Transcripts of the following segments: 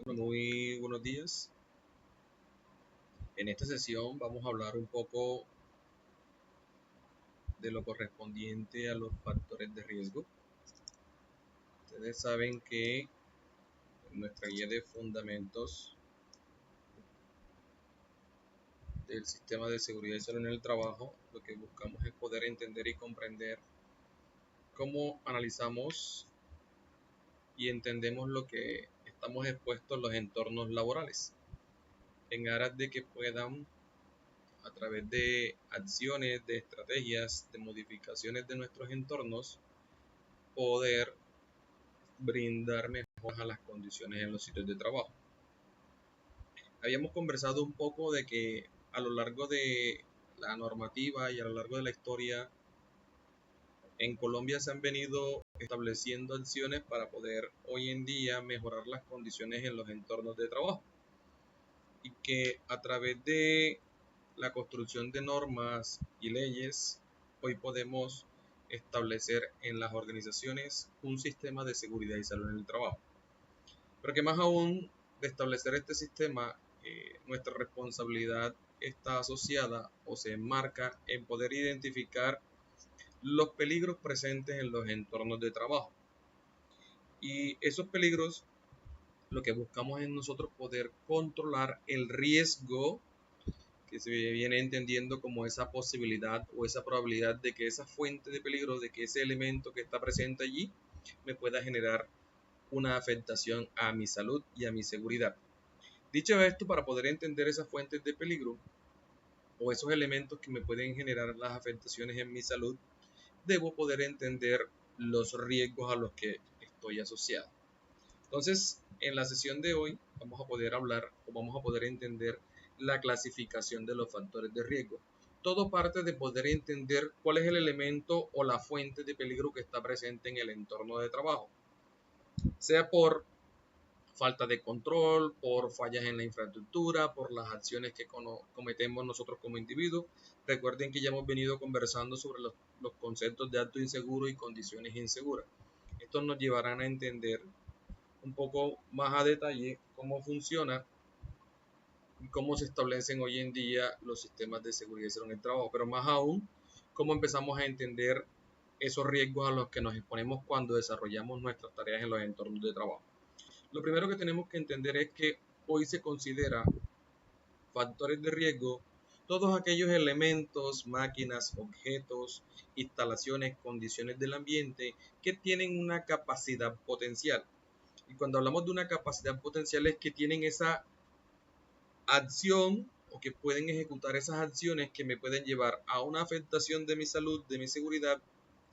Bueno, muy buenos días. En esta sesión vamos a hablar un poco de lo correspondiente a los factores de riesgo. Ustedes saben que en nuestra guía de fundamentos del sistema de seguridad y salud en el trabajo, lo que buscamos es poder entender y comprender cómo analizamos y entendemos lo que estamos expuestos en los entornos laborales, en aras de que puedan, a través de acciones, de estrategias, de modificaciones de nuestros entornos, poder brindar mejoras a las condiciones en los sitios de trabajo. Habíamos conversado un poco de que a lo largo de la normativa y a lo largo de la historia en Colombia se han venido estableciendo acciones para poder hoy en día mejorar las condiciones en los entornos de trabajo y que a través de la construcción de normas y leyes hoy podemos establecer en las organizaciones un sistema de seguridad y salud en el trabajo. Pero que más aún de establecer este sistema, nuestra responsabilidad está asociada o se enmarca en poder identificar los peligros presentes en los entornos de trabajo. Y esos peligros, lo que buscamos es nosotros poder controlar el riesgo que se viene entendiendo como esa posibilidad o esa probabilidad de que esa fuente de peligro, de que ese elemento que está presente allí, me pueda generar una afectación a mi salud y a mi seguridad. Dicho esto, para poder entender esas fuentes de peligro o esos elementos que me pueden generar las afectaciones en mi salud, debo poder entender los riesgos a los que estoy asociado. Entonces, en la sesión de hoy vamos a poder hablar o vamos a poder entender la clasificación de los factores de riesgo. Todo parte de poder entender cuál es el elemento o la fuente de peligro que está presente en el entorno de trabajo, sea por falta de control, por fallas en la infraestructura, por las acciones que cometemos nosotros como individuos. Recuerden que ya hemos venido conversando sobre los conceptos de acto inseguro y condiciones inseguras. Estos nos llevarán a entender un poco más a detalle cómo funciona y cómo se establecen hoy en día los sistemas de seguridad y salud en el trabajo, pero más aún cómo empezamos a entender esos riesgos a los que nos exponemos cuando desarrollamos nuestras tareas en los entornos de trabajo. Lo primero que tenemos que entender es que hoy se considera factores de riesgo todos aquellos elementos, máquinas, objetos, instalaciones, condiciones del ambiente que tienen una capacidad potencial. Y cuando hablamos de una capacidad potencial es que tienen esa acción o que pueden ejecutar esas acciones que me pueden llevar a una afectación de mi salud, de mi seguridad,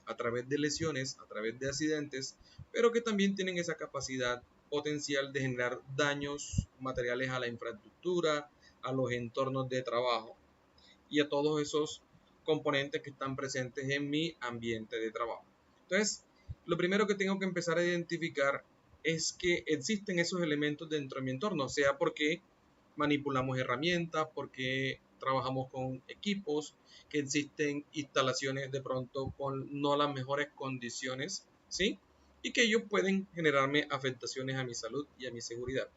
a través de lesiones, a través de accidentes, pero que también tienen esa capacidad potencial de generar daños materiales a la infraestructura, a los entornos de trabajo y a todos esos componentes que están presentes en mi ambiente de trabajo. Entonces, lo primero que tengo que empezar a identificar es que existen esos elementos dentro de mi entorno, sea porque manipulamos herramientas, porque trabajamos con equipos, que existen instalaciones de pronto con no las mejores condiciones, ¿sí? Y que ellos pueden generarme afectaciones a mi salud y a mi seguridad.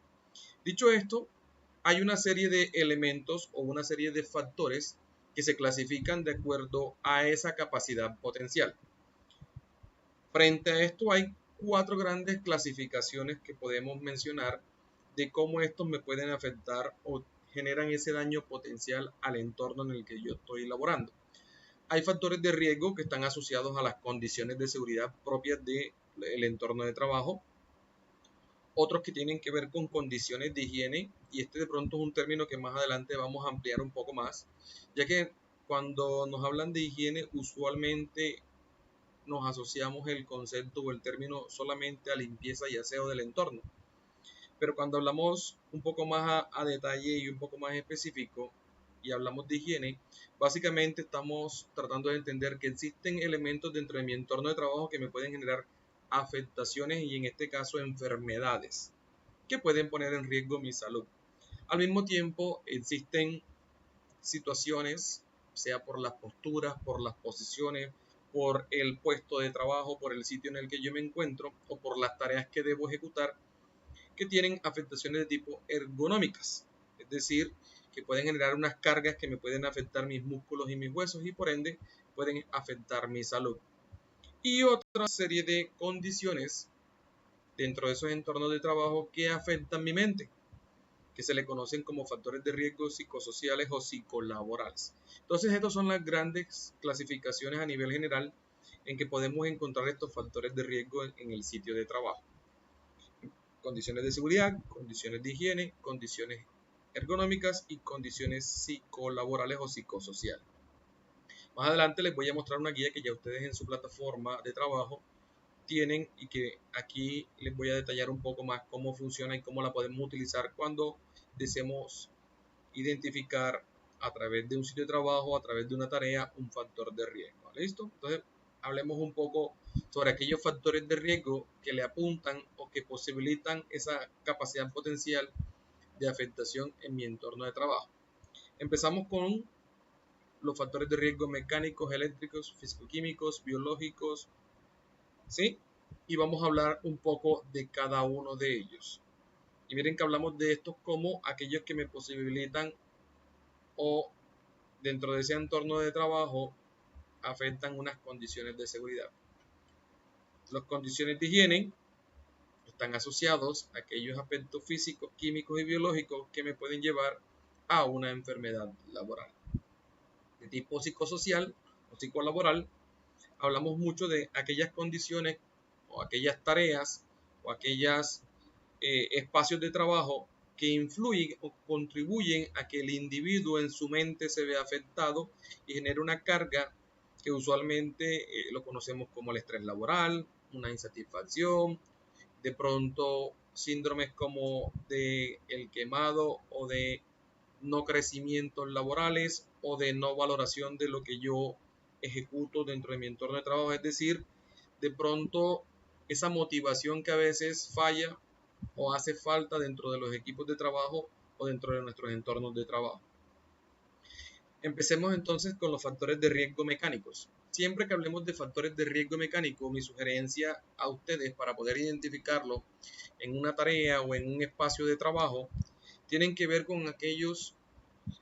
Dicho esto, hay una serie de elementos o una serie de factores que se clasifican de acuerdo a esa capacidad potencial. Frente a esto hay cuatro grandes clasificaciones que podemos mencionar de cómo estos me pueden afectar o generan ese daño potencial al entorno en el que yo estoy laborando. Hay factores de riesgo que están asociados a las condiciones de seguridad propias del entorno de trabajo, otros que tienen que ver con condiciones de higiene, y este de pronto es un término que más adelante vamos a ampliar un poco más, ya que cuando nos hablan de higiene usualmente nos asociamos el concepto o el término solamente a limpieza y aseo del entorno. Pero cuando hablamos un poco más a detalle y un poco más específico y hablamos de higiene, básicamente estamos tratando de entender que existen elementos dentro de mi entorno de trabajo que me pueden generar afectaciones y en este caso enfermedades que pueden poner en riesgo mi salud. Al mismo tiempo existen situaciones, sea por las posturas, por las posiciones, por el puesto de trabajo, por el sitio en el que yo me encuentro o por las tareas que debo ejecutar, que tienen afectaciones de tipo ergonómicas, es decir, que pueden generar unas cargas que me pueden afectar mis músculos y mis huesos y por ende pueden afectar mi salud. Y otra serie de condiciones dentro de esos entornos de trabajo que afectan mi mente, que se le conocen como factores de riesgo psicosociales o psicolaborales. Entonces, estas son las grandes clasificaciones a nivel general en que podemos encontrar estos factores de riesgo en el sitio de trabajo. Condiciones de seguridad, condiciones de higiene, condiciones ergonómicas y condiciones psicolaborales o psicosociales. Más adelante les voy a mostrar una guía que ya ustedes en su plataforma de trabajo tienen y que aquí les voy a detallar un poco más cómo funciona y cómo la podemos utilizar cuando deseemos identificar a través de un sitio de trabajo, a través de una tarea, un factor de riesgo. ¿Listo? Entonces, hablemos un poco sobre aquellos factores de riesgo que le apuntan o que posibilitan esa capacidad potencial de afectación en mi entorno de trabajo. Empezamos con los factores de riesgo mecánicos, eléctricos, físico-químicos, biológicos, ¿sí? Y vamos a hablar un poco de cada uno de ellos. Y miren que hablamos de estos como aquellos que me posibilitan o dentro de ese entorno de trabajo afectan unas condiciones de seguridad. Las condiciones de higiene están asociados a aquellos aspectos físicos, químicos y biológicos que me pueden llevar a una enfermedad laboral. De tipo psicosocial o psicolaboral, hablamos mucho de aquellas condiciones o aquellas tareas o aquellos espacios de trabajo que influyen o contribuyen a que el individuo en su mente se vea afectado y genere una carga que usualmente lo conocemos como el estrés laboral, una insatisfacción, de pronto síndromes como de el quemado o de no crecimientos laborales o de no valoración de lo que yo ejecuto dentro de mi entorno de trabajo, es decir, de pronto esa motivación que a veces falla o hace falta dentro de los equipos de trabajo o dentro de nuestros entornos de trabajo. Empecemos entonces con los factores de riesgo mecánicos. Siempre que hablemos de factores de riesgo mecánico, mi sugerencia a ustedes para poder identificarlo en una tarea o en un espacio de trabajo, tienen que ver con aquellos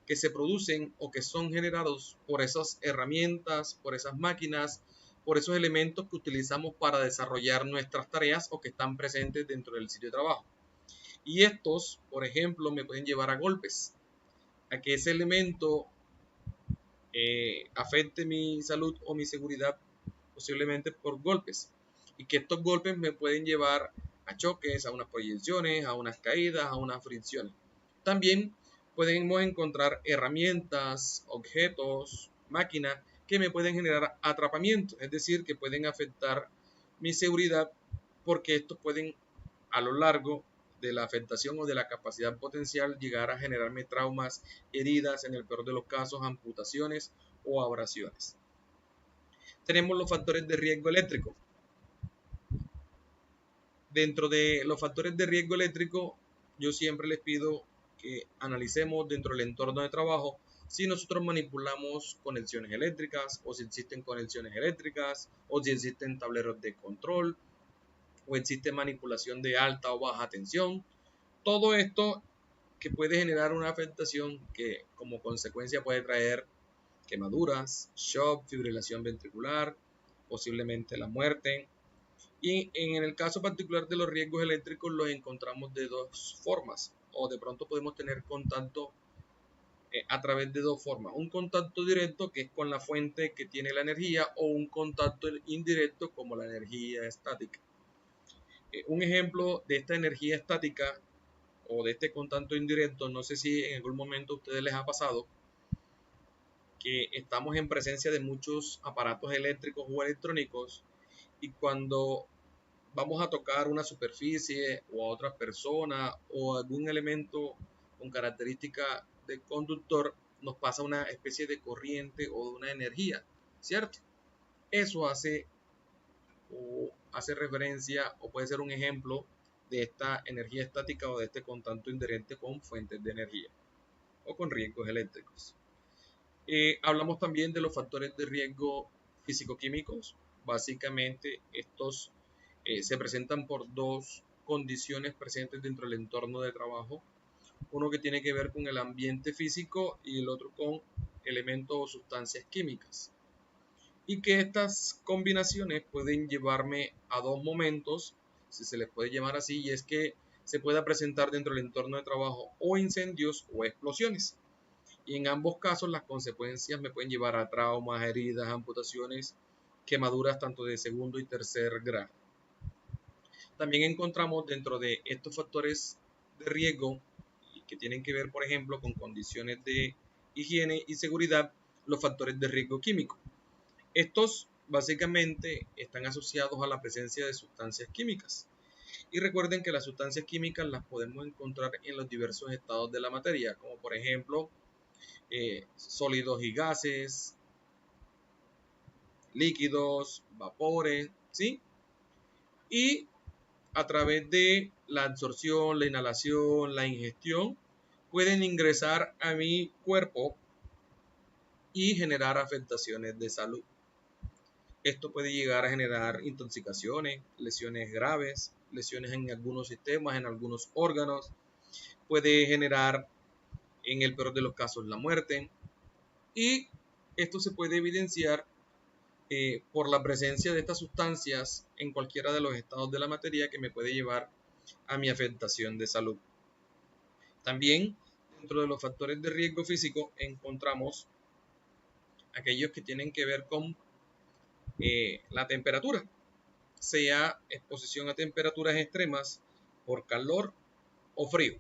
que se producen o que son generados por esas herramientas, por esas máquinas, por esos elementos que utilizamos para desarrollar nuestras tareas o que están presentes dentro del sitio de trabajo. Y estos, por ejemplo, me pueden llevar a golpes, a que ese elemento afecte mi salud o mi seguridad posiblemente por golpes. Y que estos golpes me pueden llevar a choques, a unas proyecciones, a unas caídas, a unas fricciones. También podemos encontrar herramientas, objetos, máquinas que me pueden generar atrapamiento, es decir, que pueden afectar mi seguridad porque estos pueden a lo largo de la afectación o de la capacidad potencial llegar a generarme traumas, heridas, en el peor de los casos, amputaciones o abrasiones. Tenemos los factores de riesgo eléctrico. Dentro de los factores de riesgo eléctrico, yo siempre les pido que analicemos dentro del entorno de trabajo si nosotros manipulamos conexiones eléctricas o si existen conexiones eléctricas o si existen tableros de control o existe manipulación de alta o baja tensión. Todo esto que puede generar una afectación que como consecuencia puede traer quemaduras, shock, fibrilación ventricular, posiblemente la muerte. Y en el caso particular de los riesgos eléctricos los encontramos de dos formas o de pronto podemos tener contacto a través de dos formas. Un contacto directo que es con la fuente que tiene la energía o un contacto indirecto como la energía estática. Un ejemplo de esta energía estática o de este contacto indirecto, no sé si en algún momento a ustedes les ha pasado que estamos en presencia de muchos aparatos eléctricos o electrónicos y cuando vamos a tocar una superficie o a otra persona o algún elemento con característica de conductor, nos pasa una especie de corriente o de una energía, ¿cierto? Eso hace referencia o puede ser un ejemplo de esta energía estática o de este contacto indirecto con fuentes de energía o con riesgos eléctricos. Hablamos también de los factores de riesgo físico-químicos. Básicamente estos se presentan por dos condiciones presentes dentro del entorno de trabajo. Uno que tiene que ver con el ambiente físico y el otro con elementos o sustancias químicas. Y que estas combinaciones pueden llevarme a dos momentos, si se les puede llamar así, y es que se pueda presentar dentro del entorno de trabajo o incendios o explosiones. Y en ambos casos las consecuencias me pueden llevar a traumas, heridas, amputaciones, quemaduras tanto de segundo y tercer grado. También encontramos dentro de estos factores de riesgo que tienen que ver, por ejemplo, con condiciones de higiene y seguridad, los factores de riesgo químico. Estos básicamente están asociados a la presencia de sustancias químicas. Y recuerden que las sustancias químicas las podemos encontrar en los diversos estados de la materia, como por ejemplo sólidos y gases, líquidos, vapores, ¿sí? Y a través de la absorción, la inhalación, la ingestión, pueden ingresar a mi cuerpo y generar afectaciones de salud. Esto puede llegar a generar intoxicaciones, lesiones graves, lesiones en algunos sistemas, en algunos órganos. Puede generar, en el peor de los casos, la muerte. Y esto se puede evidenciar por la presencia de estas sustancias en cualquiera de los estados de la materia que me puede llevar a mi afectación de salud. También dentro de los factores de riesgo físico encontramos aquellos que tienen que ver con la temperatura, sea exposición a temperaturas extremas por calor o frío.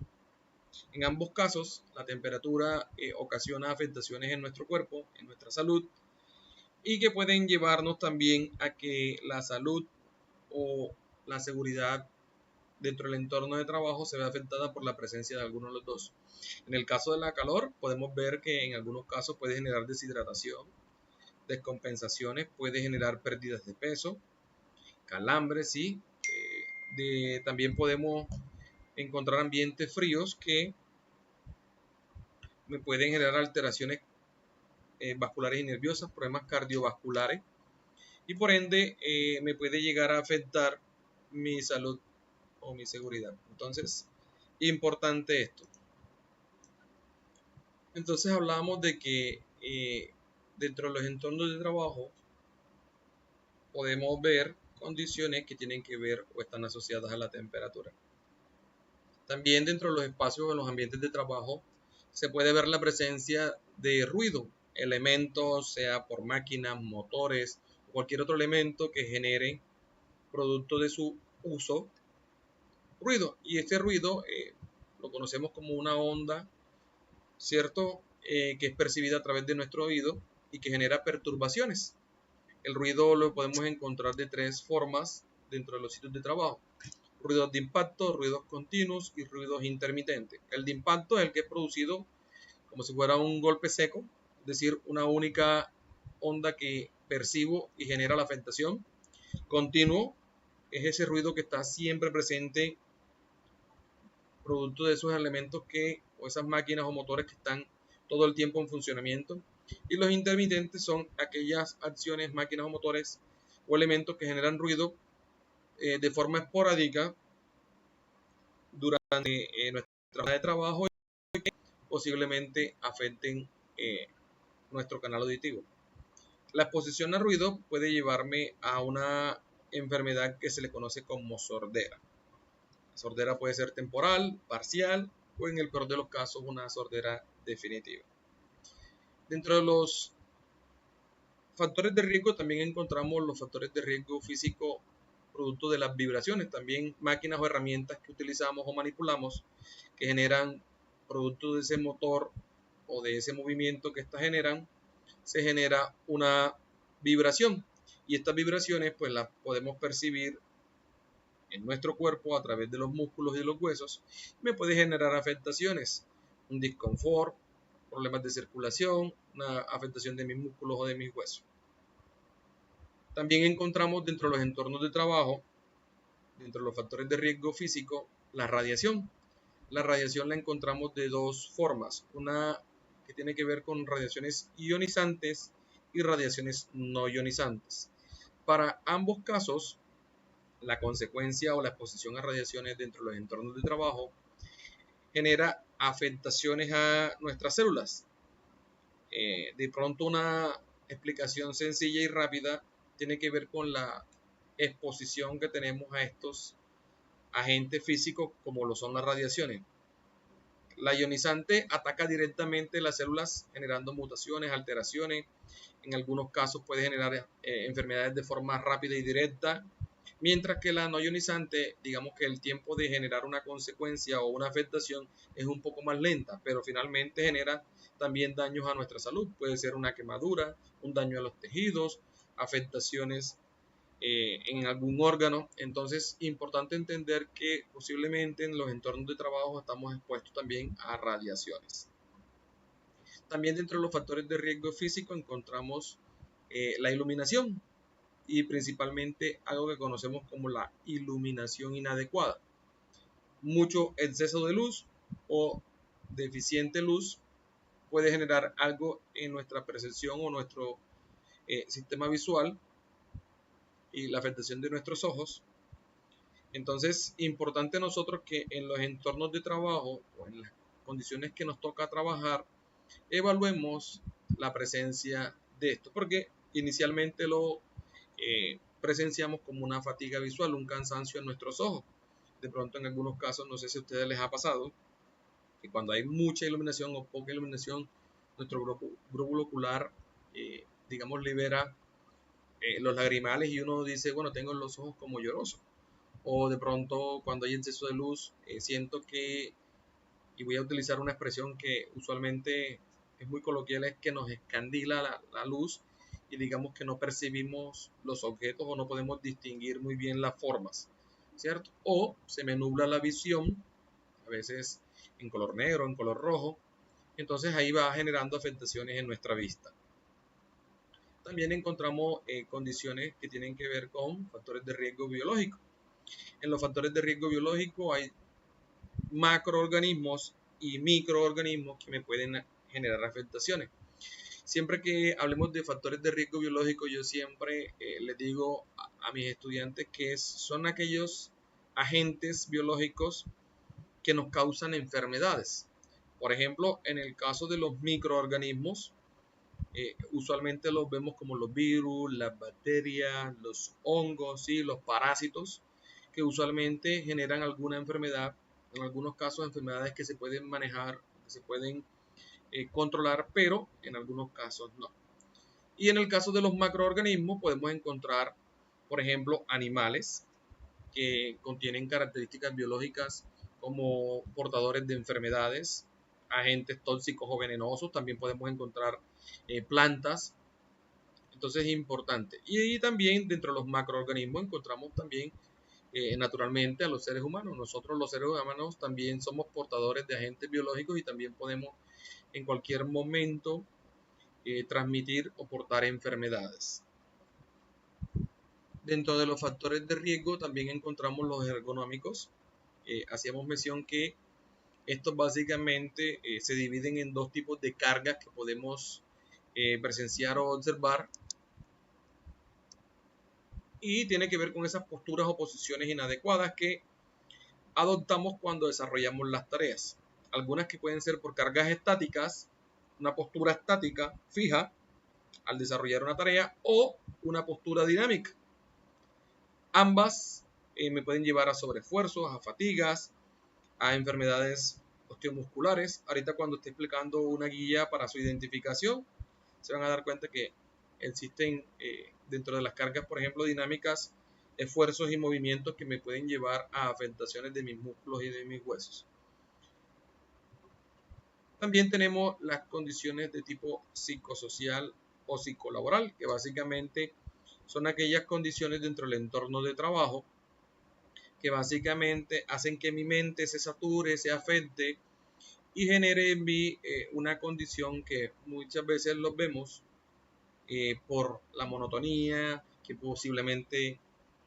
En ambos casos, la temperatura ocasiona afectaciones en nuestro cuerpo, en nuestra salud, y que pueden llevarnos también a que la salud o la seguridad dentro del entorno de trabajo se ve afectada por la presencia de alguno de los dos. En el caso de la calor, podemos ver que en algunos casos puede generar deshidratación, descompensaciones, puede generar pérdidas de peso, calambres, ¿sí? También podemos encontrar ambientes fríos que me pueden generar alteraciones vasculares y nerviosas, problemas cardiovasculares, y por ende me puede llegar a afectar mi salud o mi seguridad. Entonces, importante esto. Entonces hablamos de que dentro de los entornos de trabajo podemos ver condiciones que tienen que ver o están asociadas a la temperatura. También dentro de los espacios o los ambientes de trabajo se puede ver la presencia de ruido, elementos, sea por máquinas, motores, o cualquier otro elemento que genere, producto de su uso, ruido. Y este ruido lo conocemos como una onda, ¿cierto? Que es percibida a través de nuestro oído y que genera perturbaciones. El ruido lo podemos encontrar de tres formas dentro de los sitios de trabajo: ruidos de impacto, ruidos continuos y ruidos intermitentes. El de impacto es el que es producido como si fuera un golpe seco, es decir, una única onda que percibo y genera la afectación. Continuo es ese ruido que está siempre presente, producto de esos elementos o esas máquinas o motores que están todo el tiempo en funcionamiento. Y los intermitentes son aquellas acciones, máquinas o motores o elementos que generan ruido de forma esporádica durante nuestra jornada de trabajo y que posiblemente afecten nuestro canal auditivo. La exposición a ruido puede llevarme a una enfermedad que se le conoce como sordera. La sordera puede ser temporal, parcial o en el peor de los casos una sordera definitiva. Dentro de los factores de riesgo también encontramos los factores de riesgo físico producto de las vibraciones, también máquinas o herramientas que utilizamos o manipulamos que generan, producto de ese motor o de ese movimiento que estas generan, se genera una vibración, y estas vibraciones pues las podemos percibir en nuestro cuerpo a través de los músculos y de los huesos. Me puede generar afectaciones, un disconfort, problemas de circulación, una afectación de mis músculos o de mis huesos. También encontramos dentro de los entornos de trabajo, dentro de los factores de riesgo físico, la radiación. La radiación la encontramos de dos formas: una que tiene que ver con radiaciones ionizantes y radiaciones no ionizantes. Para ambos casos la consecuencia o la exposición a radiaciones dentro de los entornos de trabajo genera afectaciones a nuestras células. De pronto una explicación sencilla y rápida tiene que ver con la exposición que tenemos a estos agentes físicos como lo son las radiaciones. La ionizante ataca directamente las células generando mutaciones, alteraciones. En algunos casos puede generar enfermedades de forma rápida y directa, mientras que la no ionizante, digamos que el tiempo de generar una consecuencia o una afectación es un poco más lenta, pero finalmente genera también daños a nuestra salud. Puede ser una quemadura, un daño a los tejidos, afectaciones en algún órgano. Entonces, importante entender que posiblemente en los entornos de trabajo estamos expuestos también a radiaciones. También dentro de los factores de riesgo físico encontramos la iluminación y principalmente algo que conocemos como la iluminación inadecuada. Mucho exceso de luz o deficiente luz puede generar algo en nuestra percepción o nuestro sistema visual y la afectación de nuestros ojos. Entonces, importante nosotros que en los entornos de trabajo o en las condiciones que nos toca trabajar, evaluemos la presencia de esto, porque inicialmente lo presenciamos como una fatiga visual, un cansancio en nuestros ojos. De pronto en algunos casos, no sé si a ustedes les ha pasado, que cuando hay mucha iluminación o poca iluminación, nuestro glóbulo ocular, digamos, libera los lagrimales y uno dice, bueno, tengo los ojos como llorosos. O de pronto cuando hay exceso de luz, siento que, y voy a utilizar una expresión que usualmente es muy coloquial, es que nos escandila la luz y digamos que no percibimos los objetos o no podemos distinguir muy bien las formas, ¿cierto? O se me nubla la visión, a veces en color negro, en color rojo, entonces ahí va generando afectaciones en nuestra vista. También encontramos condiciones que tienen que ver con factores de riesgo biológico. En los factores de riesgo biológico hay macroorganismos y microorganismos que me pueden generar afectaciones. Siempre que hablemos de factores de riesgo biológico, yo siempre les digo a mis estudiantes que son aquellos agentes biológicos que nos causan enfermedades. Por ejemplo, en el caso de los microorganismos, usualmente los vemos como los virus, las bacterias, los hongos y los parásitos, que usualmente generan alguna enfermedad, en algunos casos enfermedades que se pueden manejar, que se pueden controlar, pero en algunos casos no. Y en el caso de los macroorganismos podemos encontrar, por ejemplo, animales que contienen características biológicas como portadores de enfermedades, agentes tóxicos o venenosos. También podemos encontrar plantas. Entonces es importante. Y también dentro de los macroorganismos encontramos también naturalmente a los seres humanos. Nosotros los seres humanos también somos portadores de agentes biológicos y también podemos en cualquier momento transmitir o portar enfermedades. Dentro de los factores de riesgo también encontramos los ergonómicos. Hacíamos mención que estos básicamente se dividen en dos tipos de cargas que podemos presenciar o observar. Y tiene que ver con esas posturas o posiciones inadecuadas que adoptamos cuando desarrollamos las tareas. Algunas que pueden ser por cargas estáticas, una postura estática fija al desarrollar una tarea, o una postura dinámica. Ambas me pueden llevar a sobreesfuerzos, a fatigas, a enfermedades osteomusculares. Ahorita cuando esté explicando una guía para su identificación, se van a dar cuenta que existen dentro de las cargas, por ejemplo, dinámicas, esfuerzos y movimientos que me pueden llevar a afectaciones de mis músculos y de mis huesos. También tenemos las condiciones de tipo psicosocial o psicolaboral, que básicamente son aquellas condiciones dentro del entorno de trabajo que básicamente hacen que mi mente se sature, se afecte y genere en mí una condición que muchas veces los vemos por la monotonía, que posiblemente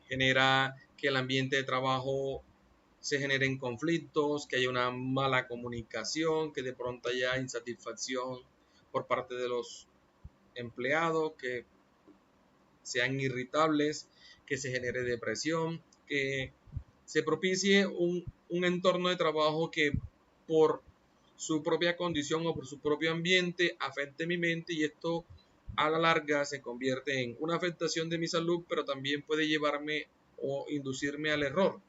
genera que el ambiente de trabajo se generen conflictos, que haya una mala comunicación, que de pronto haya insatisfacción por parte de los empleados, que sean irritables, que se genere depresión, que se propicie un entorno de trabajo que por su propia condición o por su propio ambiente afecte mi mente, y esto a la larga se convierte en una afectación de mi salud, pero también puede llevarme o inducirme al error.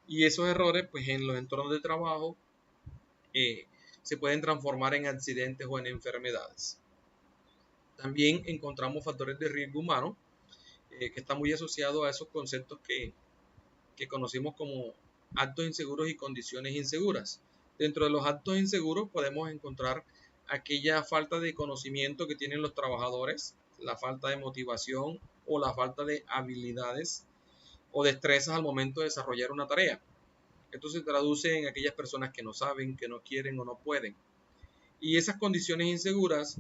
Y esos errores, pues en los entornos de trabajo, se pueden transformar en accidentes o en enfermedades. También encontramos factores de riesgo humano, que están muy asociados a esos conceptos que conocimos como actos inseguros y condiciones inseguras. Dentro de los actos inseguros podemos encontrar aquella falta de conocimiento que tienen los trabajadores, la falta de motivación o la falta de habilidades o destrezas al momento de desarrollar una tarea. Esto se traduce en aquellas personas que no saben, que no quieren o no pueden. Y esas condiciones inseguras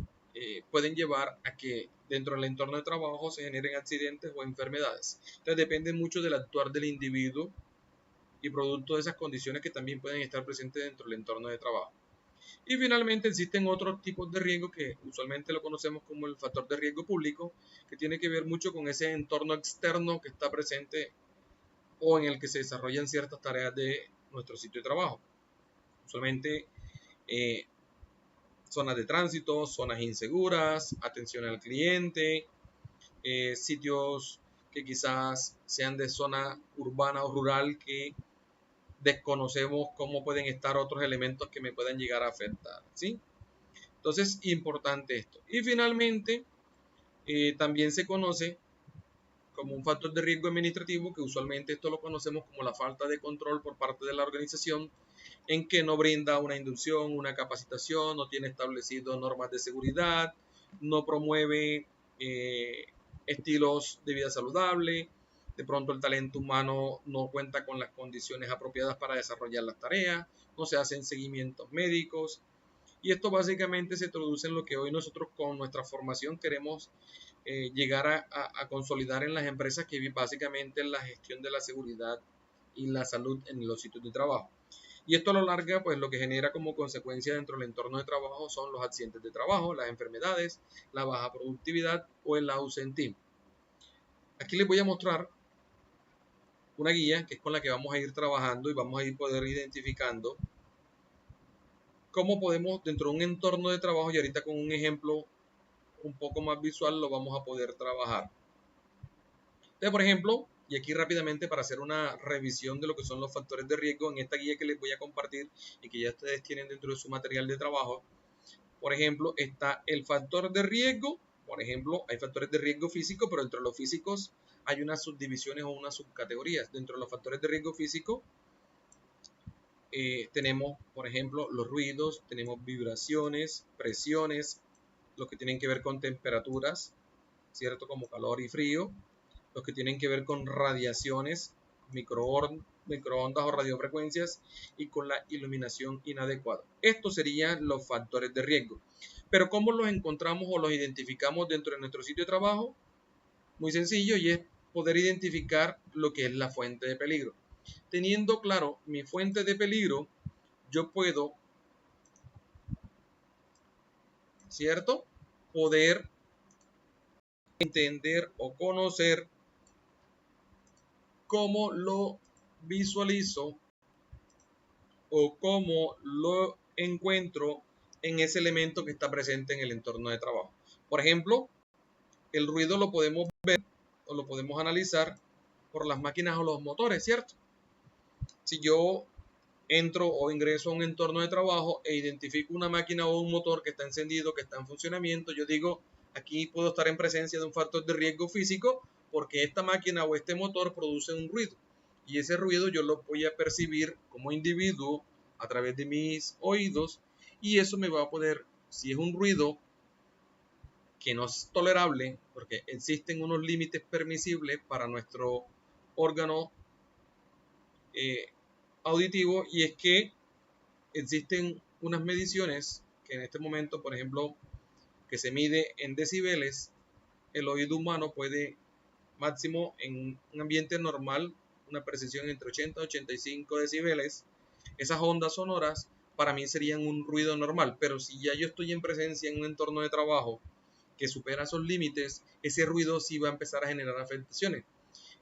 pueden llevar a que dentro del entorno de trabajo se generen accidentes o enfermedades. Entonces depende mucho del actuar del individuo y producto de esas condiciones que también pueden estar presentes dentro del entorno de trabajo. Y finalmente existen otros tipos de riesgo que usualmente lo conocemos como el factor de riesgo público, que tiene que ver mucho con ese entorno externo que está presente o en el que se desarrollan ciertas tareas de nuestro sitio de trabajo. Usualmente zonas de tránsito, zonas inseguras, atención al cliente, sitios que quizás sean de zona urbana o rural que desconocemos cómo pueden estar otros elementos que me puedan llegar a afectar, ¿sí? Entonces, importante esto. Y finalmente, también se conoce como un factor de riesgo administrativo, que usualmente esto lo conocemos como la falta de control por parte de la organización, en que no brinda una inducción, una capacitación, no tiene establecido normas de seguridad, no promueve estilos de vida saludable, de pronto el talento humano no cuenta con las condiciones apropiadas para desarrollar las tareas, no se hacen seguimientos médicos, y esto básicamente se traduce en lo que hoy nosotros con nuestra formación queremos llegar a consolidar en las empresas, que básicamente es la gestión de la seguridad y la salud en los sitios de trabajo. Y esto a lo largo, pues lo que genera como consecuencia dentro del entorno de trabajo son los accidentes de trabajo, las enfermedades, la baja productividad o el ausentismo. Aquí les voy a mostrar una guía que es con la que vamos a ir trabajando y vamos a ir poder identificando cómo podemos dentro de un entorno de trabajo, y ahorita con un ejemplo un poco más visual lo vamos a poder trabajar. Entonces, por ejemplo, y aquí rápidamente para hacer una revisión de lo que son los factores de riesgo en esta guía que les voy a compartir y que ya ustedes tienen dentro de su material de trabajo, por ejemplo, está el factor de riesgo. Por ejemplo, hay factores de riesgo físico, pero dentro de los físicos hay unas subdivisiones o unas subcategorías. Dentro de los factores de riesgo físico tenemos, por ejemplo, los ruidos, tenemos vibraciones, presiones, los que tienen que ver con temperaturas, ¿cierto? Como calor y frío, los que tienen que ver con radiaciones, microondas o radiofrecuencias, y con la iluminación inadecuada. Estos serían los factores de riesgo. Pero ¿cómo los encontramos o los identificamos dentro de nuestro sitio de trabajo? Muy sencillo, y es poder identificar lo que es la fuente de peligro. Teniendo claro mi fuente de peligro, yo puedo, ¿cierto?, poder entender o conocer cómo lo visualizo o cómo lo encuentro en ese elemento que está presente en el entorno de trabajo. Por ejemplo, el ruido lo podemos ver o lo podemos analizar por las máquinas o los motores, ¿cierto? Si yo entro o ingreso a un entorno de trabajo e identifico una máquina o un motor que está encendido, que está en funcionamiento, yo digo, aquí puedo estar en presencia de un factor de riesgo físico porque esta máquina o este motor produce un ruido. Y ese ruido yo lo voy a percibir como individuo a través de mis oídos, y eso me va a poder, si es un ruido que no es tolerable, porque existen unos límites permisibles para nuestro órgano auditivo, y es que existen unas mediciones que en este momento, por ejemplo, que se mide en decibeles. El oído humano puede máximo en un ambiente normal una precisión entre 80 y 85 decibeles. Esas ondas sonoras para mí serían un ruido normal, pero si ya yo estoy en presencia en un entorno de trabajo que supera esos límites, ese ruido sí va a empezar a generar afectaciones.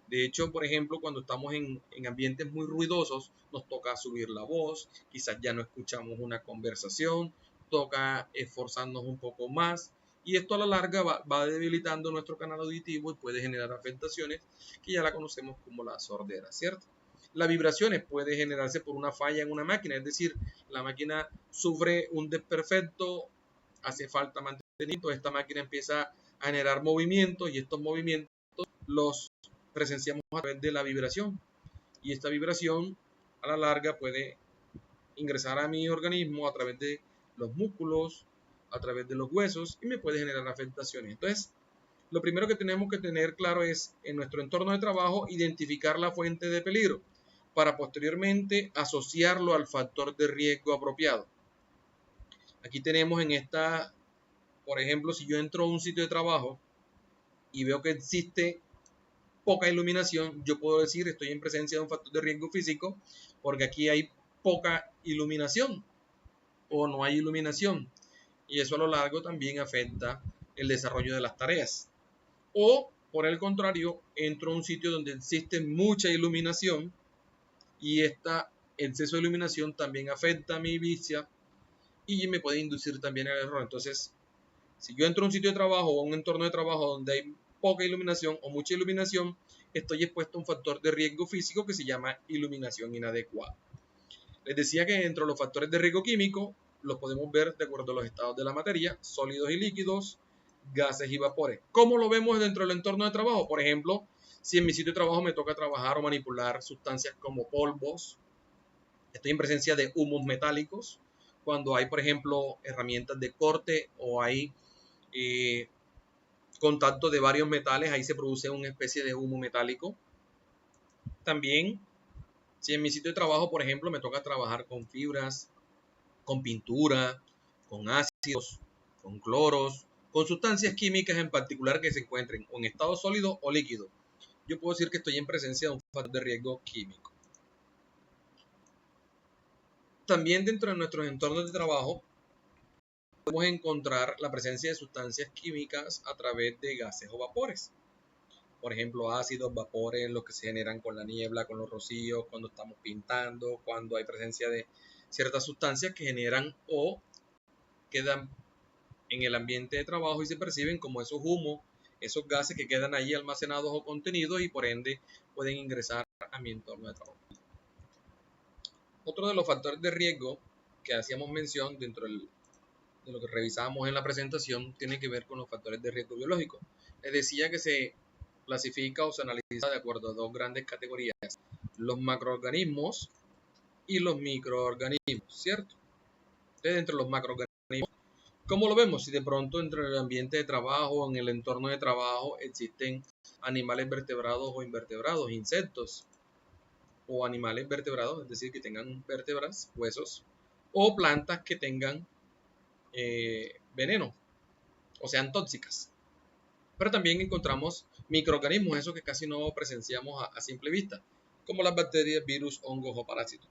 De hecho, por ejemplo, cuando estamos en ambientes muy ruidosos, nos toca subir la voz, quizás ya no escuchamos una conversación, toca esforzarnos un poco más y esto a la larga va debilitando nuestro canal auditivo y puede generar afectaciones que ya la conocemos como la sordera, ¿cierto? Las vibraciones puede generarse por una falla en una máquina, es decir, la máquina sufre un desperfecto, hace falta mantenimiento, esta máquina empieza a generar movimientos y estos movimientos los presenciamos a través de la vibración y esta vibración a la larga puede ingresar a mi organismo a través de los músculos, a través de los huesos y me puede generar afectaciones. Entonces, lo primero que tenemos que tener claro es en nuestro entorno de trabajo identificar la fuente de peligro para posteriormente asociarlo al factor de riesgo apropiado. Aquí tenemos en esta, por ejemplo, si yo entro a un sitio de trabajo y veo que existe poca iluminación, yo puedo decir estoy en presencia de un factor de riesgo físico porque aquí hay poca iluminación o no hay iluminación y eso a lo largo también afecta el desarrollo de las tareas. O por el contrario, entro a un sitio donde existe mucha iluminación y este exceso de iluminación también afecta mi vista y me puede inducir también al error. Entonces, si yo entro a un sitio de trabajo o a un entorno de trabajo donde hay poca iluminación o mucha iluminación, estoy expuesto a un factor de riesgo físico que se llama iluminación inadecuada. Les decía que dentro de los factores de riesgo químico los podemos ver de acuerdo a los estados de la materia, sólidos y líquidos, gases y vapores. ¿Cómo lo vemos dentro del entorno de trabajo? Por ejemplo, si en mi sitio de trabajo me toca trabajar o manipular sustancias como polvos, estoy en presencia de humos metálicos, cuando hay, por ejemplo, herramientas de corte o hay contacto de varios metales, ahí se produce una especie de humo metálico. También, si en mi sitio de trabajo, por ejemplo, me toca trabajar con fibras, con pintura, con ácidos, con cloros, con sustancias químicas en particular que se encuentren en estado sólido o líquido, yo puedo decir que estoy en presencia de un factor de riesgo químico. También dentro de nuestros entornos de trabajo podemos encontrar la presencia de sustancias químicas a través de gases o vapores. Por ejemplo, ácidos, vapores, los que se generan con la niebla, con los rocíos, cuando estamos pintando, cuando hay presencia de ciertas sustancias que generan o quedan en el ambiente de trabajo y se perciben como esos humos, esos gases que quedan allí almacenados o contenidos y por ende pueden ingresar a mi entorno de trabajo. Otro de los factores de riesgo que hacíamos mención dentro de lo que revisábamos en la presentación tiene que ver con los factores de riesgo biológico. Les decía que se clasifica o se analiza de acuerdo a dos grandes categorías, los macroorganismos y los microorganismos, ¿cierto? Entonces, dentro de los macroorganismos, ¿cómo lo vemos? Si de pronto entre el ambiente de trabajo, en el entorno de trabajo, existen animales vertebrados o invertebrados, insectos o animales vertebrados, es decir, que tengan vértebras, huesos, o plantas que tengan veneno o sean tóxicas. Pero también encontramos microorganismos, esos que casi no presenciamos a simple vista, como las bacterias, virus, hongos o parásitos.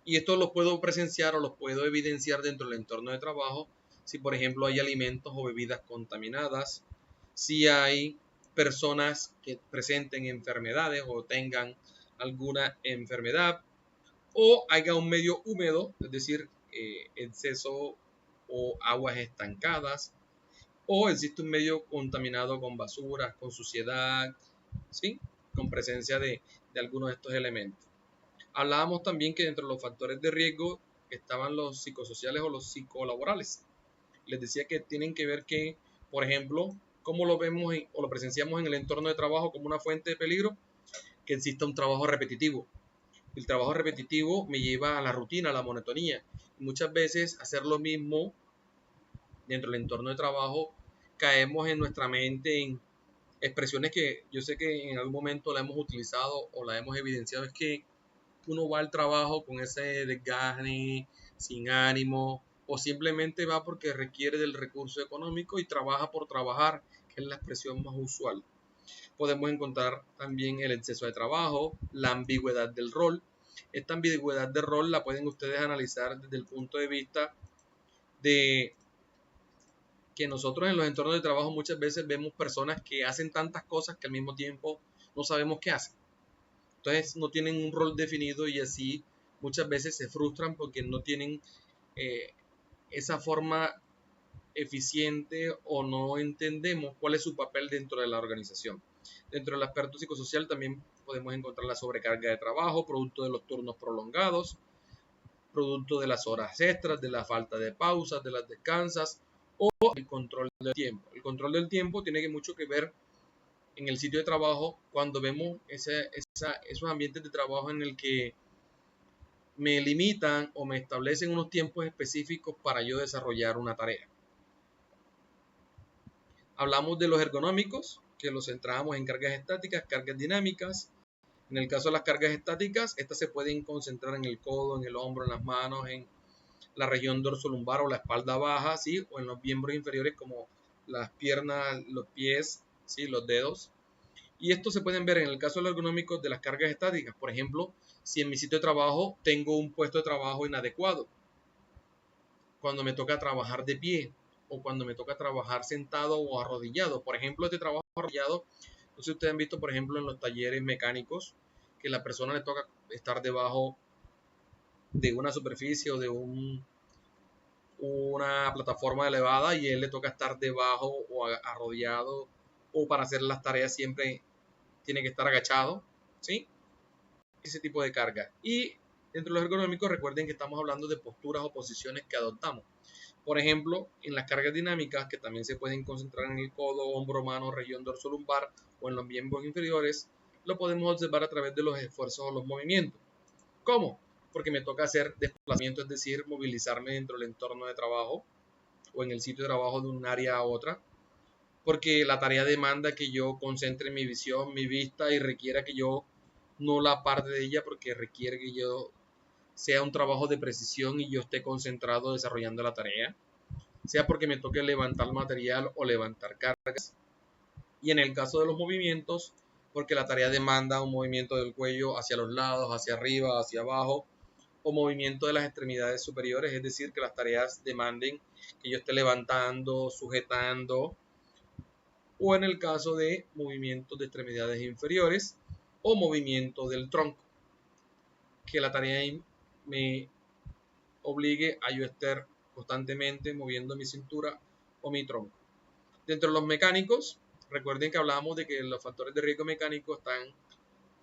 Y esto lo puedo presenciar o lo puedo evidenciar dentro del entorno de trabajo si, por ejemplo, hay alimentos o bebidas contaminadas, si hay personas que presenten enfermedades o tengan alguna enfermedad, o haya un medio húmedo, es decir, exceso o aguas estancadas, o existe un medio contaminado con basuras, con suciedad, ¿sí? Con presencia de algunos de estos elementos. Hablábamos también que dentro de los factores de riesgo estaban los psicosociales o los psicolaborales. Les decía que tienen que ver que, por ejemplo, cómo lo vemos o lo presenciamos en el entorno de trabajo como una fuente de peligro, que exista un trabajo repetitivo. El trabajo repetitivo me lleva a la rutina, a la monotonía. Y muchas veces hacer lo mismo dentro del entorno de trabajo, caemos en nuestra mente en expresiones que yo sé que en algún momento la hemos utilizado o la hemos evidenciado, es que uno va al trabajo con ese desgane, sin ánimo, o simplemente va porque requiere del recurso económico y trabaja por trabajar, que es la expresión más usual. Podemos encontrar también el exceso de trabajo, la ambigüedad del rol. Esta ambigüedad del rol la pueden ustedes analizar desde el punto de vista de que nosotros en los entornos de trabajo muchas veces vemos personas que hacen tantas cosas que al mismo tiempo no sabemos qué hacen. Entonces no tienen un rol definido y así muchas veces se frustran porque no tienen esa forma eficiente o no entendemos cuál es su papel dentro de la organización. Dentro del aspecto psicosocial también podemos encontrar la sobrecarga de trabajo, producto de los turnos prolongados, producto de las horas extras, de la falta de pausas, de las descansas o el control del tiempo. El control del tiempo tiene mucho que ver en el sitio de trabajo cuando vemos esos ambientes de trabajo en el que me limitan o me establecen unos tiempos específicos para yo desarrollar una tarea. Hablamos de los ergonómicos, que los centramos en cargas estáticas, cargas dinámicas. En el caso de las cargas estáticas, estas se pueden concentrar en el codo, en el hombro, en las manos, en la región dorsolumbar o la espalda baja, ¿sí? O en los miembros inferiores como las piernas, los pies, ¿sí? Los dedos. Y esto se pueden ver en el caso de los ergonómicos de las cargas estáticas. Por ejemplo, si en mi sitio de trabajo tengo un puesto de trabajo inadecuado, cuando me toca trabajar de pie o cuando me toca trabajar sentado o arrodillado. Por ejemplo, este trabajo arrodillado, no sé si ustedes han visto, por ejemplo, en los talleres mecánicos, que la persona le toca estar debajo de una superficie o de una plataforma elevada y él le toca estar debajo o arrodillado, o para hacer las tareas siempre tiene que estar agachado, ¿sí? Ese tipo de carga. Y dentro de los ergonómicos, recuerden que estamos hablando de posturas o posiciones que adoptamos. Por ejemplo, en las cargas dinámicas, que también se pueden concentrar en el codo, hombro, mano, región dorsolumbar o en los miembros inferiores, lo podemos observar a través de los esfuerzos o los movimientos. ¿Cómo? Porque me toca hacer desplazamiento, es decir, movilizarme dentro del entorno de trabajo o en el sitio de trabajo de un área a otra, porque la tarea demanda que yo concentre mi visión, mi vista y requiera que yo no la parte de ella, porque requiere que yo sea un trabajo de precisión y yo esté concentrado desarrollando la tarea, sea porque me toque levantar material o levantar cargas. Y en el caso de los movimientos, porque la tarea demanda un movimiento del cuello hacia los lados, hacia arriba, hacia abajo, o movimiento de las extremidades superiores, es decir, que las tareas demanden que yo esté levantando, sujetando, o en el caso de movimientos de extremidades inferiores o movimiento del tronco, que la tarea me obligue a yo estar constantemente moviendo mi cintura o mi tronco. Dentro de los mecánicos, recuerden que hablábamos de que los factores de riesgo mecánico están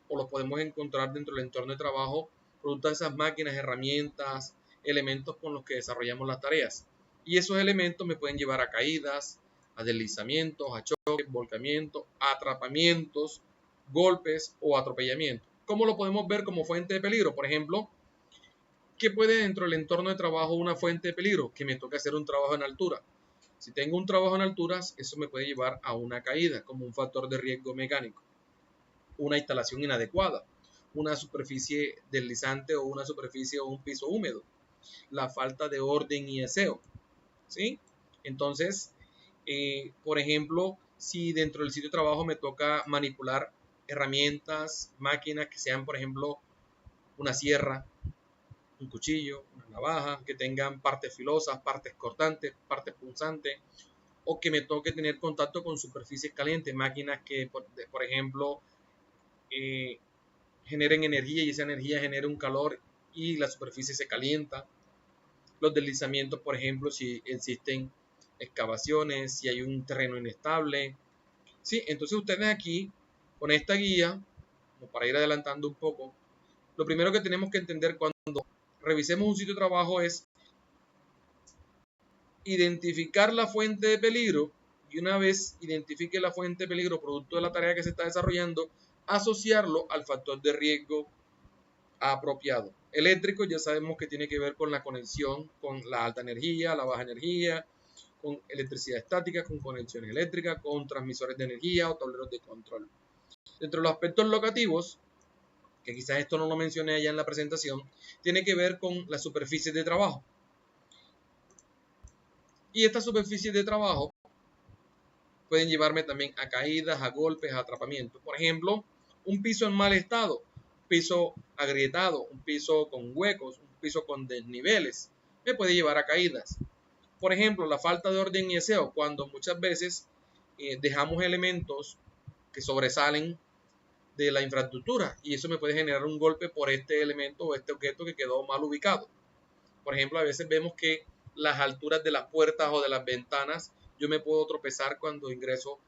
o los podemos encontrar dentro del entorno de trabajo, producto de esas máquinas, herramientas, elementos con los que desarrollamos las tareas. Y esos elementos me pueden llevar a caídas, a deslizamientos, a choques, volcamientos, atrapamientos, golpes o atropellamientos. ¿Cómo lo podemos ver como fuente de peligro? Por ejemplo, ¿qué puede dentro del entorno de trabajo una fuente de peligro? Que me toque hacer un trabajo en altura. Si tengo un trabajo en alturas, eso me puede llevar a una caída como un factor de riesgo mecánico. Una instalación inadecuada, una superficie deslizante o una superficie o un piso húmedo, la falta de orden y aseo, ¿sí? Entonces, por ejemplo, si dentro del sitio de trabajo me toca manipular herramientas, máquinas que sean, por ejemplo, una sierra, un cuchillo, una navaja, que tengan partes filosas, partes cortantes, partes punzantes, o que me toque tener contacto con superficies calientes, máquinas que, por ejemplo, generen energía y esa energía genera un calor y la superficie se calienta. Los deslizamientos, por ejemplo, si existen excavaciones, si hay un terreno inestable. Sí, entonces ustedes aquí, con esta guía, como para ir adelantando un poco, lo primero que tenemos que entender cuando revisemos un sitio de trabajo es identificar la fuente de peligro y una vez identifique la fuente de peligro producto de la tarea que se está desarrollando, asociarlo al factor de riesgo apropiado. Eléctrico ya sabemos que tiene que ver con la conexión con la alta energía, la baja energía, con electricidad estática, con conexiones eléctricas, con transmisores de energía o tableros de control. Dentro de los aspectos locativos, que quizás esto no lo mencioné allá en la presentación, tiene que ver con las superficies de trabajo. Y estas superficies de trabajo pueden llevarme también a caídas, a golpes, a atrapamientos. Por ejemplo, un piso en mal estado, un piso agrietado, un piso con huecos, un piso con desniveles, me puede llevar a caídas. Por ejemplo, la falta de orden y deseo, cuando muchas veces dejamos elementos que sobresalen de la infraestructura y eso me puede generar un golpe por este elemento o este objeto que quedó mal ubicado. Por ejemplo, a veces vemos que las alturas de las puertas o de las ventanas, yo me puedo tropezar cuando ingreso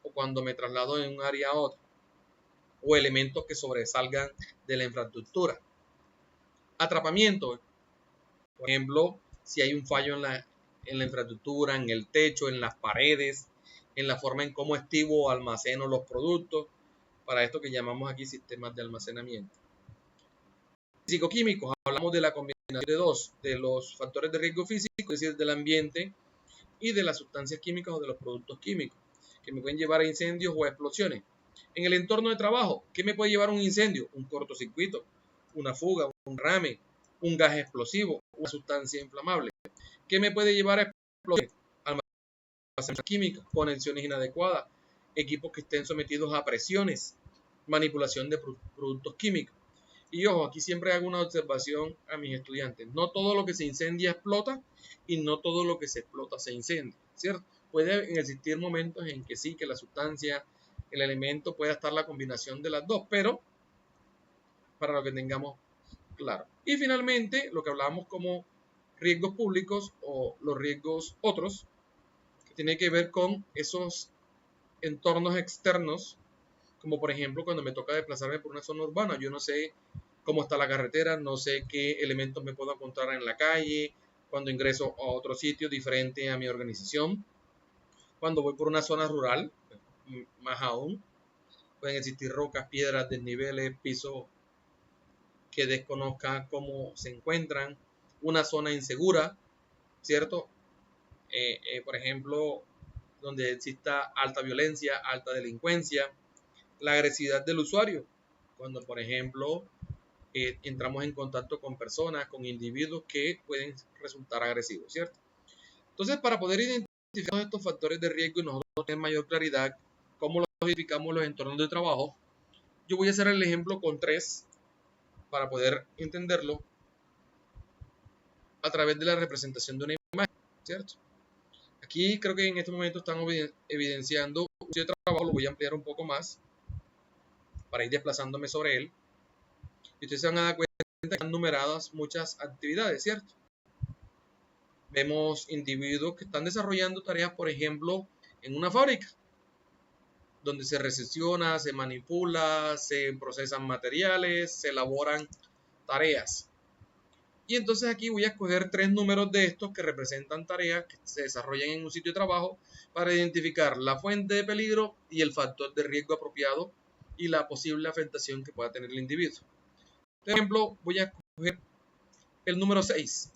o cuando me traslado de un área a otra, o elementos que sobresalgan de la infraestructura. Atrapamiento, por ejemplo, si hay un fallo en la infraestructura, en el techo, en las paredes, en la forma en cómo estivo o almaceno los productos, para esto que llamamos aquí sistemas de almacenamiento. Psicoquímicos, hablamos de la combinación de dos, de los factores de riesgo físico, es decir, del ambiente, y de las sustancias químicas o de los productos químicos, que me pueden llevar a incendios o a explosiones. En el entorno de trabajo, ¿qué me puede llevar a un incendio? Un cortocircuito, una fuga, un rame, un gas explosivo, una sustancia inflamable. ¿Qué me puede llevar a explosiones? Almacenes químicas, conexiones inadecuadas, equipos que estén sometidos a presiones, manipulación de productos químicos. Y ojo, aquí siempre hago una observación a mis estudiantes. No todo lo que se incendia explota y no todo lo que se explota se incendia, ¿cierto? Puede existir momentos en que sí, que la sustancia, el elemento pueda estar la combinación de las dos, pero para lo que tengamos claro. Y finalmente, lo que hablábamos como riesgos públicos o los riesgos otros, que tiene que ver con esos entornos externos, como por ejemplo cuando me toca desplazarme por una zona urbana, yo no sé cómo está la carretera, no sé qué elementos me puedo encontrar en la calle, cuando ingreso a otro sitio diferente a mi organización, cuando voy por una zona rural, más aún, pueden existir rocas, piedras, desniveles, pisos que desconozca cómo se encuentran, una zona insegura, ¿cierto? Por ejemplo, donde exista alta violencia, alta delincuencia, la agresividad del usuario, cuando por ejemplo entramos en contacto con personas, con individuos que pueden resultar agresivos, ¿cierto? Entonces, para poder identificar estos factores de riesgo y nosotros tener mayor claridad cómo los identificamos los entornos de trabajo, yo voy a hacer el ejemplo con tres para poder entenderlo a través de la representación de una imagen, ¿cierto? Aquí creo que en este momento están evidenciando un sitio de trabajo, lo voy a ampliar un poco más para ir desplazándome sobre él. Y ustedes se van a dar cuenta que están numeradas muchas actividades, ¿cierto? Vemos individuos que están desarrollando tareas, por ejemplo, en una fábrica, donde se recepciona, se manipula, se procesan materiales, se elaboran tareas. Y entonces aquí voy a escoger tres números de estos que representan tareas que se desarrollan en un sitio de trabajo para identificar la fuente de peligro y el factor de riesgo apropiado y la posible afectación que pueda tener el individuo. Por ejemplo, voy a escoger el número 6,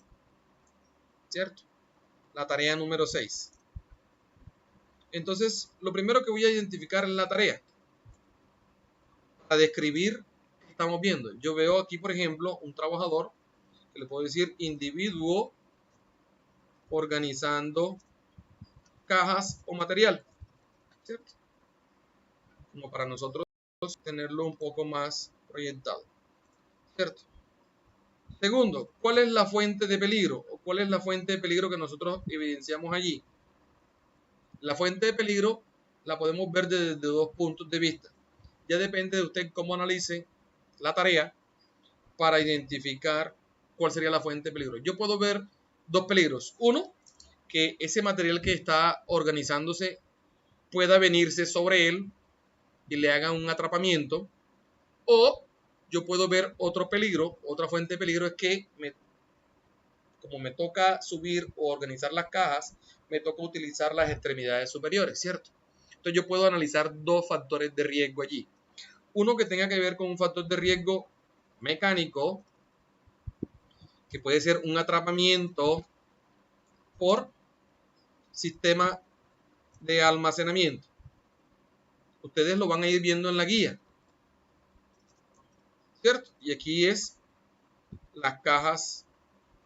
¿cierto? La tarea número 6. Entonces, lo primero que voy a identificar es la tarea. Para describir, estamos viendo. Yo veo aquí, por ejemplo, un trabajador, que le puedo decir individuo organizando cajas o material, ¿cierto? Como para nosotros tenerlo un poco más proyectado, ¿cierto? Segundo, ¿cuál es la fuente de peligro? ¿O cuál es la fuente de peligro que nosotros evidenciamos allí? La fuente de peligro la podemos ver desde dos puntos de vista. Ya depende de usted cómo analice la tarea para identificar cuál sería la fuente de peligro. Yo puedo ver dos peligros. Uno, que ese material que está organizándose pueda venirse sobre él y le haga un atrapamiento. O yo puedo ver otro peligro, otra fuente de peligro es que como me toca subir o organizar las cajas, me toca utilizar las extremidades superiores, ¿cierto? Entonces yo puedo analizar dos factores de riesgo allí. Uno que tenga que ver con un factor de riesgo mecánico, que puede ser un atrapamiento por sistema de almacenamiento. Ustedes lo van a ir viendo en la guía, ¿cierto? Y aquí es las cajas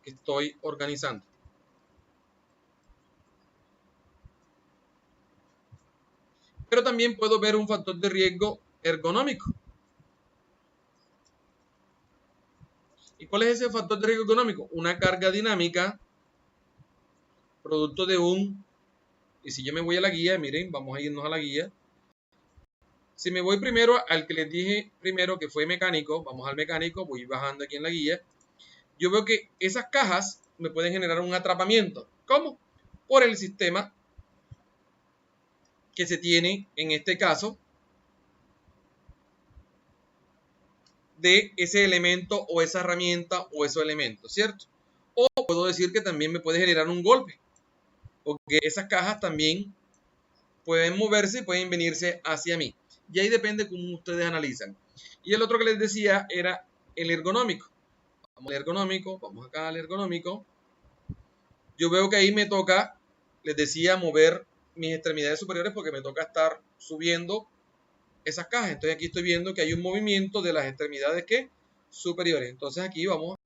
que estoy organizando. Pero también puedo ver un factor de riesgo ergonómico. ¿Y cuál es ese factor de riesgo ergonómico? Una carga dinámica producto de un, y si yo me voy a la guía, miren, vamos a irnos a la guía. Si me voy primero al que les dije primero, que fue mecánico, vamos al mecánico, voy bajando aquí en la guía. Yo veo que esas cajas me pueden generar un atrapamiento. ¿Cómo? Por el sistema que se tiene en este caso de ese elemento o esa herramienta o esos elementos, ¿cierto? O puedo decir que también me puede generar un golpe, porque esas cajas también pueden moverse y pueden venirse hacia mí. Y ahí depende cómo ustedes analizan. Y el otro que les decía era el ergonómico. Vamos al ergonómico, vamos acá al ergonómico. Yo veo que ahí me toca, les decía, mover mis extremidades superiores porque me toca estar subiendo esas cajas. Entonces aquí estoy viendo que hay un movimiento de las extremidades que superiores. Entonces aquí vamos,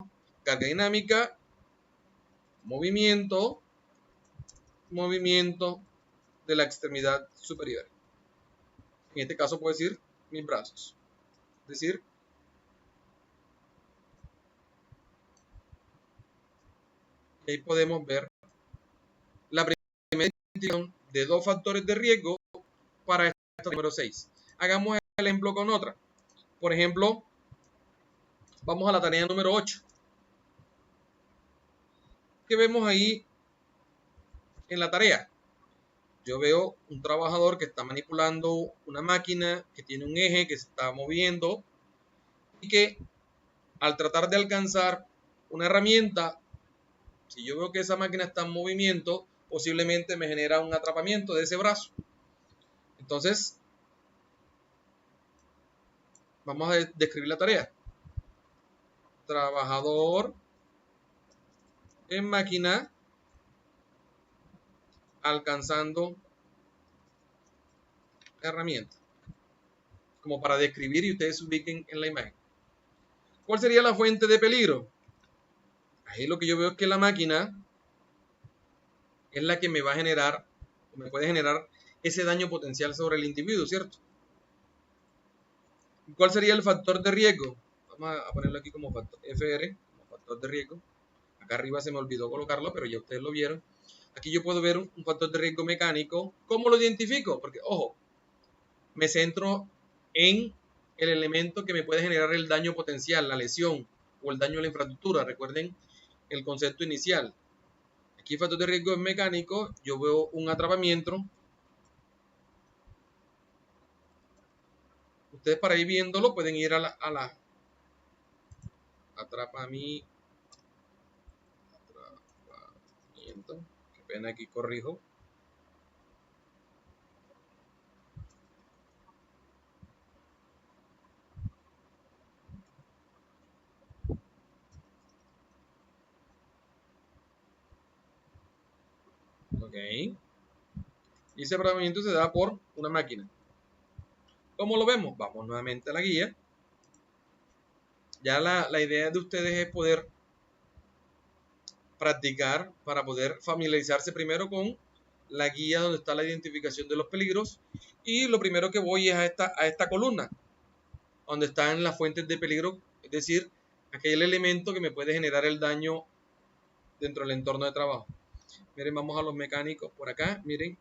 carga dinámica, movimiento, movimiento de la extremidad superior. En este caso puedo decir mis brazos. Es decir, ahí podemos ver la primera identificación de dos factores de riesgo para esta número 6. Hagamos el ejemplo con otra. Por ejemplo, vamos a la tarea número 8. ¿Qué vemos ahí en la tarea? Yo veo un trabajador que está manipulando una máquina que tiene un eje que se está moviendo y que al tratar de alcanzar una herramienta, si yo veo que esa máquina está en movimiento, posiblemente me genera un atrapamiento de ese brazo. Entonces, vamos a describir la tarea. Trabajador en máquina alcanzando herramienta. Como para describir y ustedes se ubiquen en la imagen. ¿Cuál sería la fuente de peligro? Ahí lo que yo veo es que la máquina es la que me va a generar, o me puede generar ese daño potencial sobre el individuo, ¿cierto? ¿Cuál sería el factor de riesgo? Vamos a ponerlo aquí como factor FR, como factor de riesgo. Acá arriba se me olvidó colocarlo, pero ya ustedes lo vieron. Aquí yo puedo ver un factor de riesgo mecánico. ¿Cómo lo identifico? Porque, ojo, me centro en el elemento que me puede generar el daño potencial, la lesión o el daño a la infraestructura. Recuerden el concepto inicial. Aquí el factor de riesgo es mecánico. Yo veo un atrapamiento. Ustedes para ir viéndolo pueden ir a la atrapamiento. Qué pena, aquí corrijo. Ok. Y ese atrapamiento se da por una máquina. ¿Cómo lo vemos? Vamos nuevamente a la guía. Ya la idea de ustedes es poder practicar para poder familiarizarse primero con la guía donde está la identificación de los peligros. Y lo primero que voy es a esta columna, donde están las fuentes de peligro, es decir, aquel elemento que me puede generar el daño dentro del entorno de trabajo. Miren, vamos a los mecánicos por acá. Miren,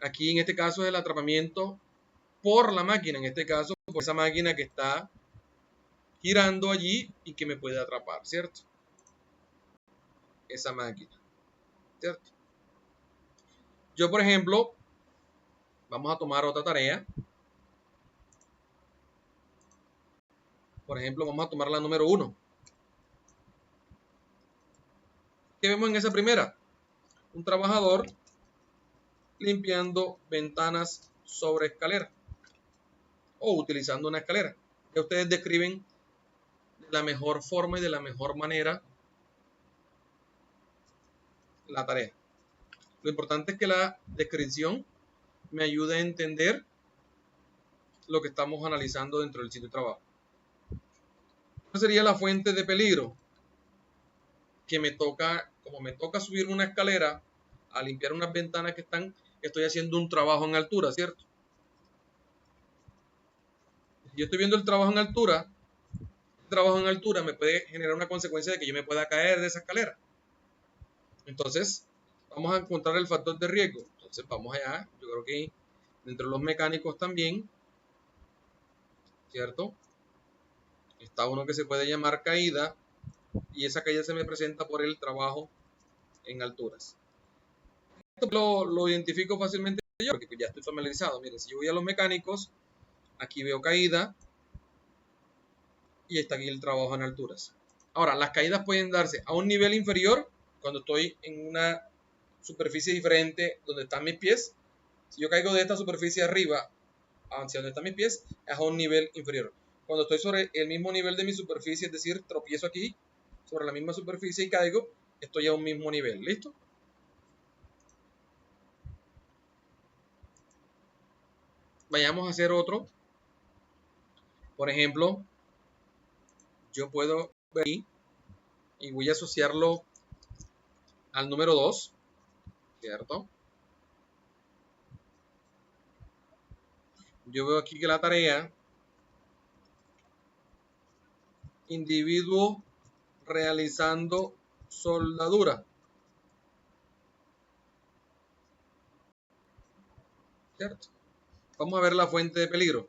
aquí en este caso es el atrapamiento por la máquina, en este caso por esa máquina que está girando allí y que me puede atrapar, ¿cierto? Esa máquina, ¿cierto? Yo, por ejemplo, vamos a tomar otra tarea. Por ejemplo, vamos a tomar la número 1. ¿Qué vemos en esa primera? Un trabajador limpiando ventanas sobre escalera o utilizando una escalera. Que ustedes describen de la mejor forma y de la mejor manera la tarea. Lo importante es que la descripción me ayude a entender lo que estamos analizando dentro del sitio de trabajo. ¿Cuál sería la fuente de peligro? Que me toca, como me toca subir una escalera a limpiar unas ventanas que estoy haciendo un trabajo en altura, ¿cierto? Si yo estoy viendo el trabajo en altura, me puede generar una consecuencia de que yo me pueda caer de esa escalera. Entonces, vamos a encontrar el factor de riesgo. Entonces vamos allá. Yo creo que dentro de los mecánicos también, ¿cierto? Está uno que se puede llamar caída, y esa caída se me presenta por el trabajo en alturas. Esto lo identifico fácilmente yo, porque ya estoy familiarizado. Miren, si yo voy a los mecánicos, aquí veo caída, y está aquí el trabajo en alturas. Ahora, las caídas pueden darse a un nivel inferior, cuando estoy en una superficie diferente donde están mis pies. Si yo caigo de esta superficie arriba hacia donde están mis pies, es a un nivel inferior. Cuando estoy sobre el mismo nivel de mi superficie, es decir, tropiezo aquí sobre la misma superficie y caigo, estoy a un mismo nivel. ¿Listo? Vayamos a hacer otro. Por ejemplo, yo puedo ver aquí y voy a asociarlo al número 2, ¿cierto? Yo veo aquí que la tarea, individuo realizando soldadura, ¿cierto? Vamos a ver la fuente de peligro.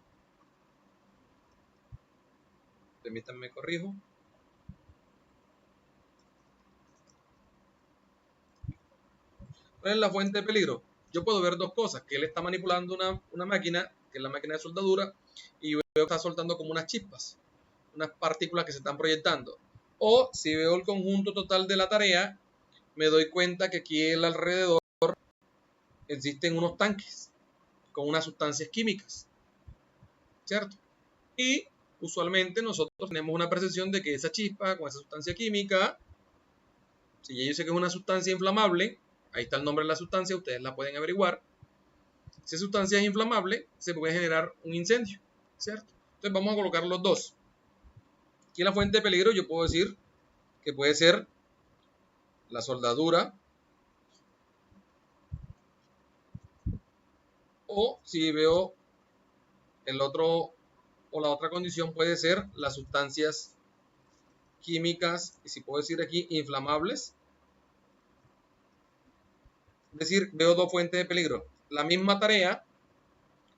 Permítanme, corrijo. ¿Cuál es la fuente de peligro? Yo puedo ver dos cosas, que él está manipulando una máquina, que es la máquina de soldadura, y veo que está soltando como unas chispas, unas partículas que se están proyectando. O si veo el conjunto total de la tarea, me doy cuenta que aquí alrededor existen unos tanques con unas sustancias químicas, ¿cierto? Y usualmente nosotros tenemos una percepción de que esa chispa con esa sustancia química, si ya yo sé que es una sustancia inflamable, ahí está el nombre de la sustancia, ustedes la pueden averiguar. Si esa sustancia es inflamable, se puede generar un incendio, ¿cierto? Entonces vamos a colocar los dos. Aquí en la fuente de peligro yo puedo decir que puede ser la soldadura, o si veo el otro o la otra condición puede ser las sustancias químicas, y si puedo decir aquí inflamables, es decir, veo dos fuentes de peligro, la misma tarea,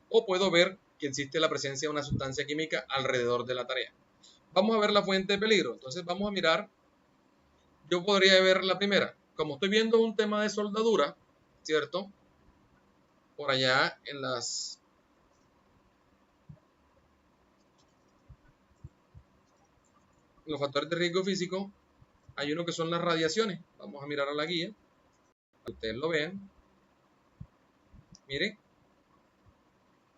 o puedo ver que existe la presencia de una sustancia química alrededor de la tarea. Vamos a ver la fuente de peligro. Entonces vamos a mirar, yo podría ver la primera. Como estoy viendo un tema de soldadura, ¿cierto? Por allá en los factores de riesgo físico, hay uno que son las radiaciones. Vamos a mirar a la guía, para que ustedes lo vean. Miren,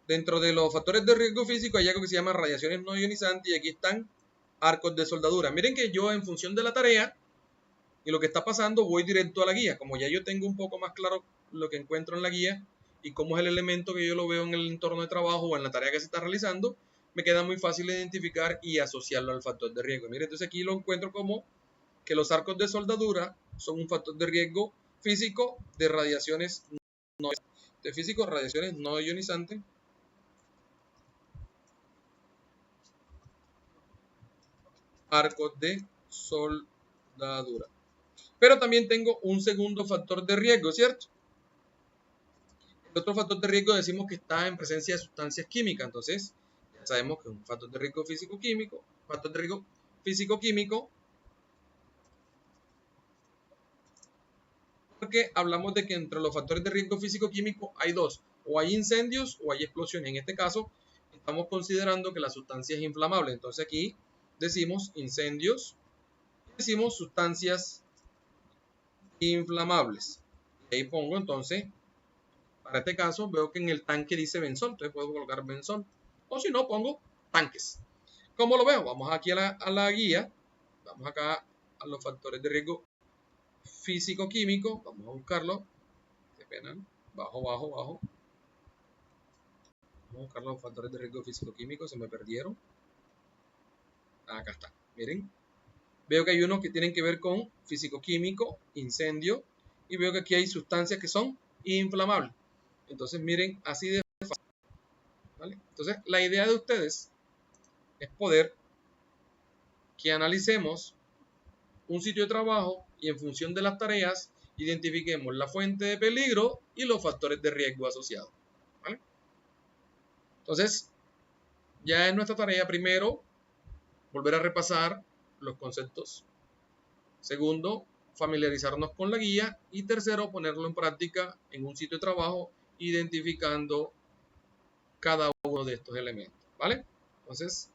dentro de los factores de riesgo físico hay algo que se llama radiaciones no ionizantes, y aquí están arcos de soldadura. Miren que yo, en función de la tarea y lo que está pasando, voy directo a la guía. Como ya yo tengo un poco más claro lo que encuentro en la guía y cómo es el elemento que yo lo veo en el entorno de trabajo o en la tarea que se está realizando, me queda muy fácil identificar y asociarlo al factor de riesgo. Miren, entonces aquí lo encuentro como que los arcos de soldadura son un factor de riesgo físico de radiaciones no de físico, radiaciones no ionizantes. Arcos de soldadura. Pero también tengo un segundo factor de riesgo, ¿cierto? El otro factor de riesgo decimos que está en presencia de sustancias químicas. Entonces, ya sabemos que es un factor de riesgo físico-químico. Factor de riesgo físico-químico, porque hablamos de que entre los factores de riesgo físico-químico hay dos: o hay incendios o hay explosiones. En este caso, estamos considerando que la sustancia es inflamable. Entonces aquí decimos incendios, decimos sustancias inflamables. Y ahí pongo entonces, para este caso, veo que en el tanque dice benzol, entonces puedo colocar benzol. O si no, pongo tanques. ¿Cómo lo veo? Vamos aquí a la guía, vamos acá a los factores de riesgo físico-químico, vamos a buscarlo. Qué pena, bajo. Vamos a buscar los factores de riesgo físico-químico, se me perdieron. Acá está, miren. Veo que hay unos que tienen que ver con físico-químico, incendio, y veo que aquí hay sustancias que son inflamables. Entonces miren, así de fácil, ¿vale? Entonces la idea de ustedes es poder que analicemos un sitio de trabajo y en función de las tareas Identifiquemos la fuente de peligro y los factores de riesgo asociados. ¿Vale? Entonces, ya es nuestra tarea primero volver a repasar los conceptos. Segundo, familiarizarnos con la guía. Y tercero, ponerlo en práctica en un sitio de trabajo, identificando cada uno de estos elementos. ¿Vale? Entonces,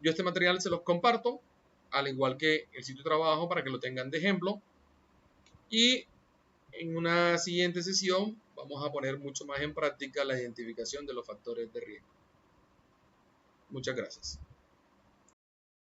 yo este material se los comparto, al igual que el sitio de trabajo, para que lo tengan de ejemplo. Y en una siguiente sesión vamos a poner mucho más en práctica la identificación de los factores de riesgo. Muchas gracias.